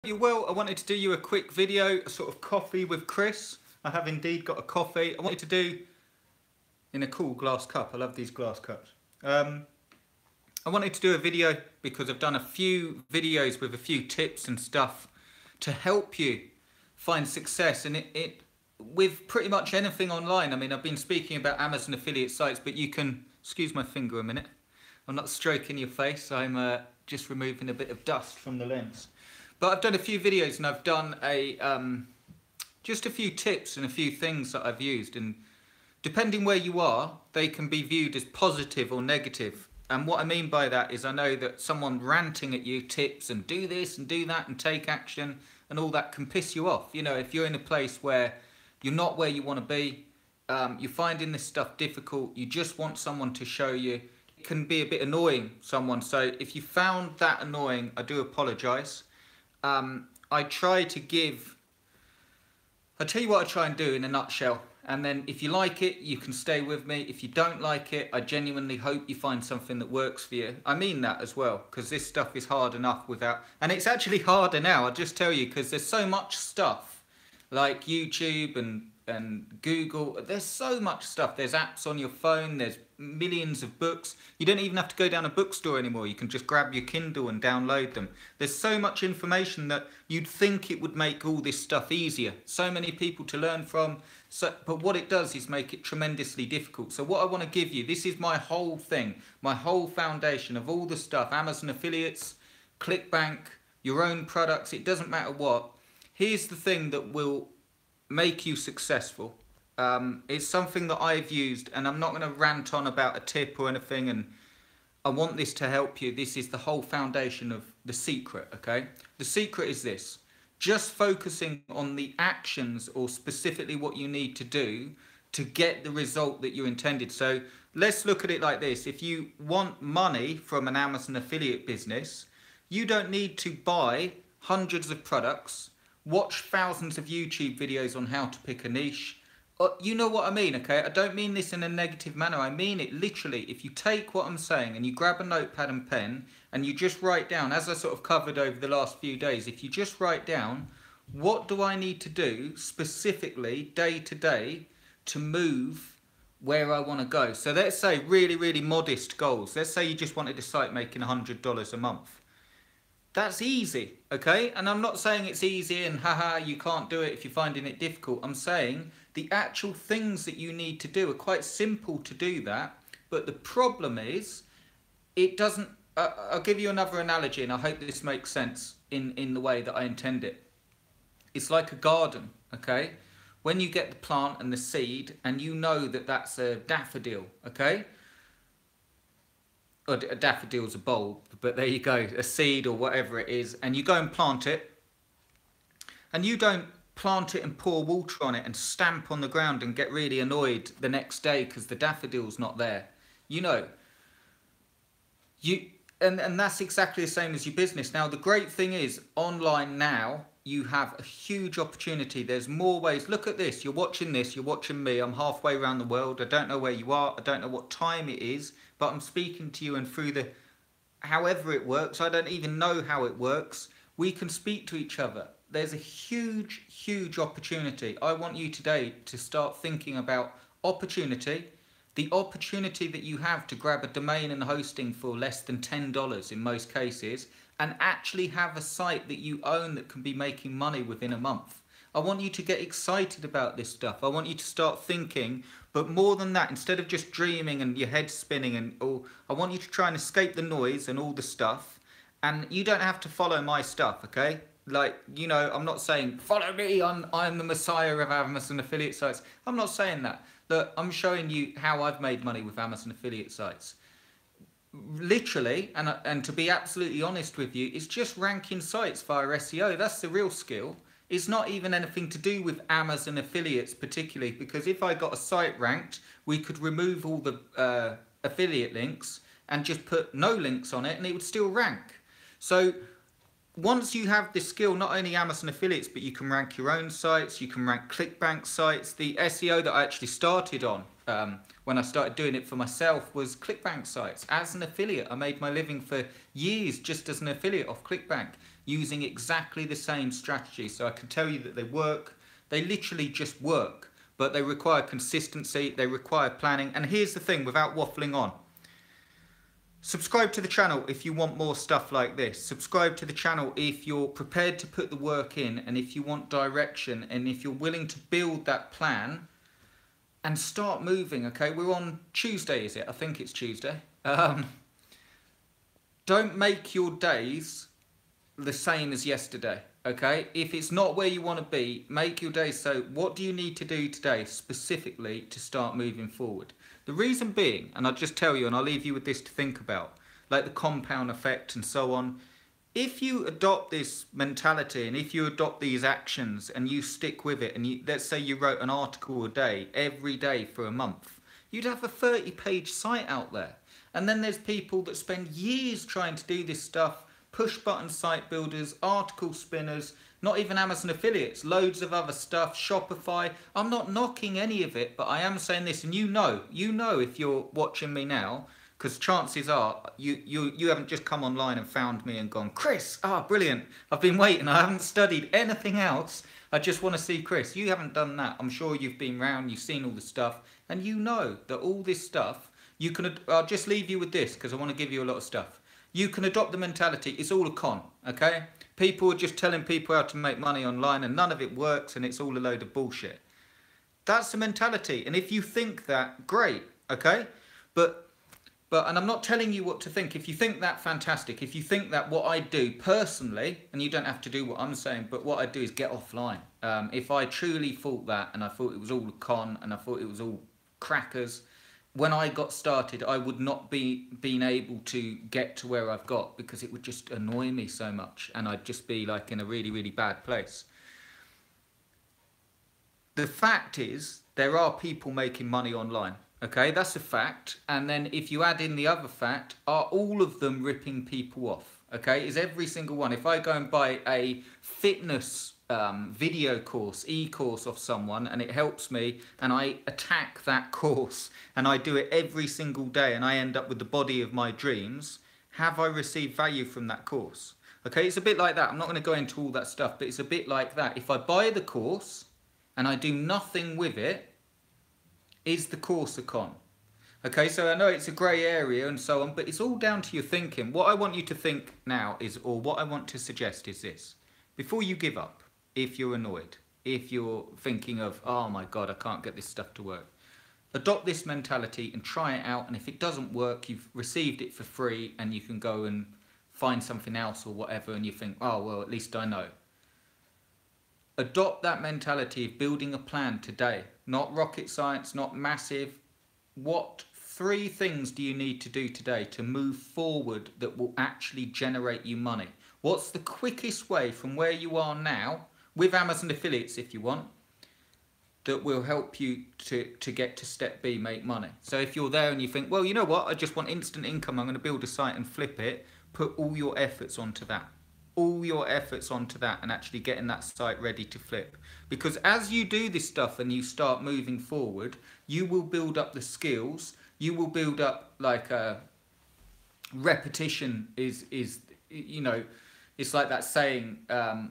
You will. I wanted to do you a quick video, a sort of coffee with Chris. I have indeed got a coffee. I wanted to do in a cool glass cup. I love these glass cups. I wanted to do a video because I've done a few videos with a few tips and stuff to help you find success and it with pretty much anything online. I mean, I've been speaking about Amazon affiliate sites, but you can, excuse my finger a minute. I'm not stroking your face. I'm just removing a bit of dust from the lens. But I've done a few videos and I've done just a few tips and a few things that I've used, and depending where you are, they can be viewed as positive or negative. And what I mean by that is I know that someone ranting at you tips and do this and do that and take action and all that can piss you off. You know, if you're in a place where you're not where you want to be, you're finding this stuff difficult, you just want someone to show you, it can be a bit annoying, someone. So if you found that annoying, I do apologise. I try to give, I'll tell you what I try and do in a nutshell, and then if you like it, you can stay with me. If you don't like it, I genuinely hope you find something that works for you. I mean that as well, because this stuff is hard enough without, and it's actually harder now, I'll just tell you, because there's so much stuff, like YouTube and Google, there's so much stuff. There's apps on your phone, there's millions of books. You don't even have to go down a bookstore anymore. You can just grab your Kindle and download them. There's so much information that you'd think it would make all this stuff easier. So many people to learn from, but what it does is make it tremendously difficult. So what I want to give you, this is my whole thing, my whole foundation of all the stuff, Amazon affiliates, ClickBank, your own products, it doesn't matter what. Here's the thing that will make you successful. It's something that I've used, and I'm not going to rant on about a tip or anything, and I want this to help you. This is the whole foundation of the secret, okay? The secret is this: just focusing on the actions, or specifically what you need to do to get the result that you intended. So let's look at it like this. If you want money from an Amazon affiliate business, you don't need to buy hundreds of products, watch thousands of YouTube videos on how to pick a niche. You know what I mean, okay? I don't mean this in a negative manner. I mean it literally. If you take what I'm saying and you grab a notepad and pen and you just write down, as I sort of covered over the last few days, if you just write down, what do I need to do specifically day to day to move where I want to go? So let's say really, really modest goals. Let's say you just wanted a site making $100 a month. That's easy, okay? And I'm not saying it's easy and haha, you can't do it if you're finding it difficult. I'm saying the actual things that you need to do are quite simple to do that. But the problem is, it doesn't, I'll give you another analogy, and I hope this makes sense in the way that I intend it. It's like a garden, okay? When you get the plant and the seed, and you know that that's a daffodil, okay? Or a daffodil's a bulb, but there you go, a seed or whatever it is, and you go and plant it, and you don't plant it and pour water on it and stamp on the ground and get really annoyed the next day because the daffodil's not there. You know, and that's exactly the same as your business. Now the great thing is, online now you have a huge opportunity. There's more ways. Look at this, you're watching this, you're watching me, I'm halfway around the world. I don't know where you are, I don't know what time it is, but I'm speaking to you, and through the however it works, I don't even know how it works, we can speak to each other. There's a huge, huge opportunity. I want you today to start thinking about opportunity, the opportunity that you have to grab a domain and hosting for less than $10 in most cases, and actually have a site that you own that can be making money within a month. I want you to get excited about this stuff. I want you to start thinking, but more than that, instead of just dreaming and your head spinning, I want you to try and escape the noise and all the stuff. And you don't have to follow my stuff, okay? Like, you know, I'm not saying, follow me, I'm the messiah of Amazon affiliate sites. I'm not saying that. Look, I'm showing you how I've made money with Amazon affiliate sites. Literally, and to be absolutely honest with you, it's just ranking sites via SEO. That's the real skill. It's not even anything to do with Amazon affiliates particularly, because if I got a site ranked, we could remove all the affiliate links and just put no links on it and it would still rank. So once you have this skill, not only Amazon affiliates, but you can rank your own sites, you can rank ClickBank sites. The SEO that I actually started on when I started doing it for myself was ClickBank sites. As an affiliate, I made my living for years just as an affiliate off ClickBank. using exactly the same strategy. So I can tell you that they work. They literally just work, but they require consistency, they require planning. And here's the thing, without waffling on. Subscribe to the channel if you want more stuff like this. Subscribe to the channel if you're prepared to put the work in, and if you want direction, and if you're willing to build that plan and start moving, okay? We're on Tuesday, is it? I think it's Tuesday. Don't make your days the same as yesterday, okay? If it's not where you want to be, make your days so what do you need to do today specifically to start moving forward? The reason being, and I'll just tell you and I'll leave you with this to think about, like the compound effect and so on. If you adopt this mentality and if you adopt these actions and you stick with it, and let's say you wrote an article a day, every day for a month, you'd have a 30-page site out there. And then there's people that spend years trying to do this stuff, push button site builders, article spinners, not even Amazon affiliates, loads of other stuff, Shopify. I'm not knocking any of it, but I am saying this, and you know if you're watching me now, because chances are you haven't just come online and found me and gone, Chris, brilliant, I've been waiting, I haven't studied anything else, I just want to see Chris. You haven't done that. I'm sure you've been round, you've seen all the stuff, and you know that all this stuff, you can, I'll just leave you with this because I want to give you a lot of stuff. You can adopt the mentality, it's all a con, okay? People are just telling people how to make money online and none of it works and it's all a load of bullshit. That's the mentality, and if you think that, great, okay? But and I'm not telling you what to think. If you think that, fantastic. If you think that what I do personally, and you don't have to do what I'm saying, but what I do is get offline. If I truly thought that and I thought it was all a con and I thought it was all crackers, when I got started, I would not be been able to get to where I've got because it would just annoy me so much and I'd just be like in a really, really bad place. The fact is, there are people making money online. Okay, that's a fact. And then if you add in the other fact, are all of them ripping people off? Okay, is every single one. If I go and buy a fitness video course, e-course off someone, and it helps me, and I attack that course, and I do it every single day, and I end up with the body of my dreams, have I received value from that course? Okay, it's a bit like that. I'm not going to go into all that stuff, but it's a bit like that. If I buy the course, and I do nothing with it, is the course a con? Okay, so I know it's a grey area and so on, but it's all down to your thinking. What I want you to think now is, or what I want to suggest is this. Before you give up, if you're annoyed, if you're thinking of, oh my God, I can't get this stuff to work, adopt this mentality and try it out. And if it doesn't work, you've received it for free and you can go and find something else or whatever, and you think, oh, well, at least I know. Adopt that mentality of building a plan today. Not rocket science, not massive. What 3 things do you need to do today to move forward that will actually generate you money? What's the quickest way from where you are now, with Amazon affiliates if you want, that will help you to get to step B, make money? So if you're there and you think, well, you know what, I just want instant income, I'm going to build a site and flip it, put all your efforts onto that. All your efforts onto that and actually getting that site ready to flip. Because as you do this stuff and you start moving forward, you will build up the skills, you will build up like repetition is you know, it's like that saying, I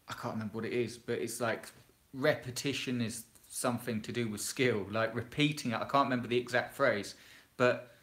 can't remember what it is, but it's like repetition is something to do with skill, like repeating it. I can't remember the exact phrase, but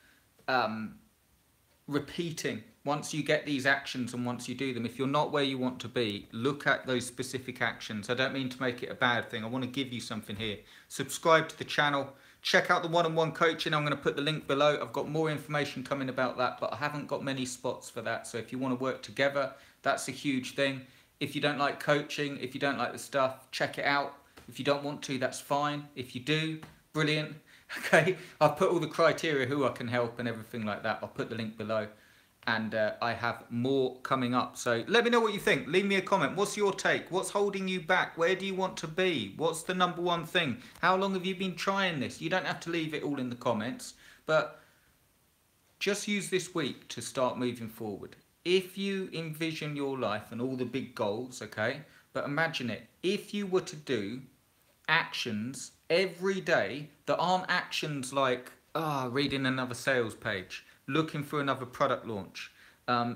repeating. Once you get these actions and once you do them, if you're not where you want to be, look at those specific actions. I don't mean to make it a bad thing. I want to give you something here. Subscribe to the channel. Check out the one-on-one coaching. I'm going to put the link below. I've got more information coming about that, but I haven't got many spots for that. So if you want to work together, that's a huge thing. If you don't like coaching, if you don't like the stuff, check it out. If you don't want to, that's fine. If you do, brilliant. Okay, I've put all the criteria, who I can help and everything like that. I'll put the link below. And I have more coming up. So let me know what you think. Leave me a comment. What's your take? What's holding you back? Where do you want to be? What's the #1 thing? How long have you been trying this? You don't have to leave it all in the comments, but just use this week to start moving forward. If you envision your life and all the big goals, okay, but imagine it. If you were to do actions every day that aren't actions like reading another sales page, looking for another product launch,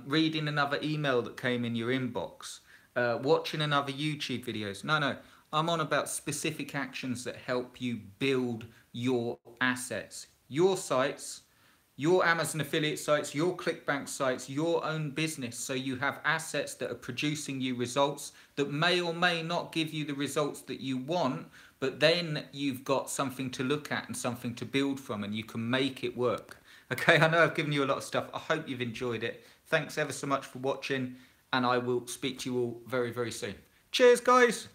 reading another email that came in your inbox, watching another YouTube videos. No, I'm on about specific actions that help you build your assets, your sites, your Amazon affiliate sites, your ClickBank sites, your own business, so you have assets that are producing you results that may or may not give you the results that you want, but then you've got something to look at and something to build from, and you can make it work. Okay, I know I've given you a lot of stuff. I hope you've enjoyed it. Thanks ever so much for watching, and I will speak to you all very, very soon. Cheers, guys.